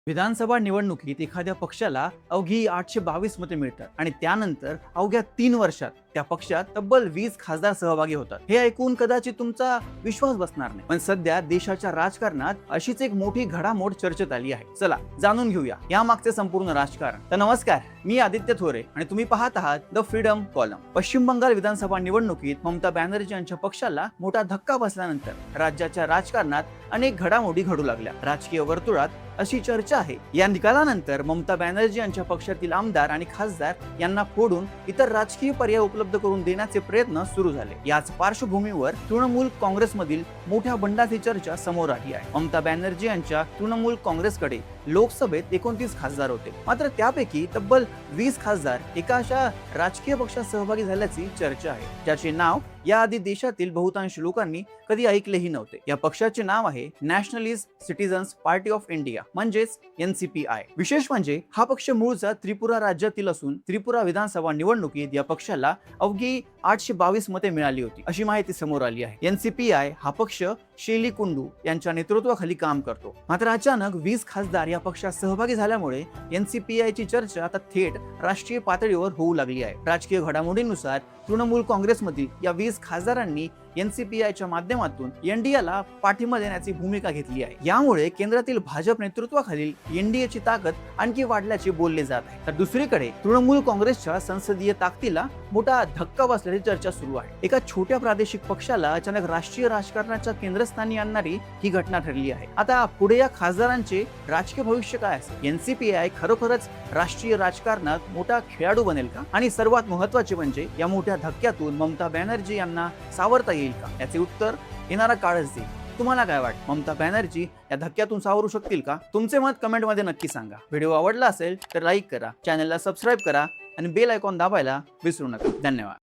विधानसभा निवडणुकीत एखाद्या पक्षाला अवघी 822 मते मिळतात आणि त्यानंतर अवघ्या 3 वर्षात त्या पक्षात तब्बल 20 खासदार सहभागी होतात। हे ऐकून कदाचित तुमचा विश्वास बसणार नाही, पण सध्या देशाच्या राजकारणात अशीच एक मोठी घडामोड चर्चेत आली आहे। चला जाणून घेऊया या मागचे संपूर्ण राजकारण। तर नमस्कार, मी आदित्य थोरे आणि तुम्ही पाहत आहात द फ्रीडम कॉलम। पश्चिम बंगाल विधानसभा निवडणुकीत ममता बॅनर्जी यांच्या पक्षाला मोठा धक्का बसल्यानंतर राज्याच्या राजकारणात अनेक घडामोडी घडू लागल्या। राजकीय वर्तुळात अशी चर्चा आहे, या निकालानंतर ममता बॅनर्जी यांच्या पक्षातील आमदार आणि खासदार यांना फोडून इतर राजकीय पर्याय उपलब्ध करून देण्याचे प्रयत्न सुरू झाले। याच पार्श्वभूमीवर तृणमूल काँग्रेसमधील मोठ्या बंडाची चर्चा समोर आली आहे। ममता बॅनर्जी यांच्या तृणमूल काँग्रेसकडे लोकसभेत 29 खासदार होते, मात्र त्यापैकी तब्बल 20 खासदार एका अशा राजकीय पक्षात सहभागी झाल्याची चर्चा आहे, ज्याचे नाव याआधी देशातील बहुतांश लोकांनी कधी ऐकलेही नव्हते। या पक्षाचे नाव आहे nationalist citizens party of India, म्हणजेच NCPI। विशेष म्हणजे हा पक्ष मूळचा त्रिपुरा राज्यातील असून त्रिपुरा विधानसभा निवडणुकीत या पक्षाला अवघी 822 मते मिळाली होती, अशी माहिती समोर आली आहे। NCPI हा पक्ष शेली कुंडू यांच्या नेतृत्वाखाली काम करतो, मात्र अचानक 20 खासदार या पक्षात सहभागी झाल्यामुळे NCPI ची चर्चा आता थेट राष्ट्रीय पातळीवर होऊ लागली आहे। राजकीय घडामोडीनुसार तृणमूल काँग्रेसमधील या 20 खासदारांनी NCPI च्या माध्यमातून NDAला पाठिंबा देण्याची भूमिका घेतली आहे। यामुळे केंद्रातील भाजप नेतृत्वाखालील NDA ची ताकद आणखी वाढल्याचे बोलले जात आहे। तर दुसरीकडे तृणमूल काँग्रेसच्या संसदीय ताकदीला मोठा धक्का बसल्याची चर्चा सुरू आहे। एका छोट्या प्रादेशिक पक्षाला अचानक राष्ट्रीय राजकारणाच्या केंद्रस्थानी आणणारी ही घटना ठरली आहे। आता पुढे या खासदारांचे राजकीय भविष्य काय असेल? NCPI खरोखरच राष्ट्रीय राजकारणात मोठा खेळाडू बनेल का? आणि सर्वात महत्त्वाचे म्हणजे या मोठ्या धक्क्यातून ममता बॅनर्जी यांना सावरता येईल का? याचे उत्तर येणारा काळच देईल। तुम्हाला काय वाटतं, ममता बॅनर्जी या धक्क्यातून सावरू शकतील का? तुमचे मत कमेंट मध्ये नक्की सांगा। व्हिडिओ आवडला असेल तर लाईक करा, चॅनलला सबस्क्राईब करा आणि बेल आयकॉन दाबायला विसरू नका। धन्यवाद।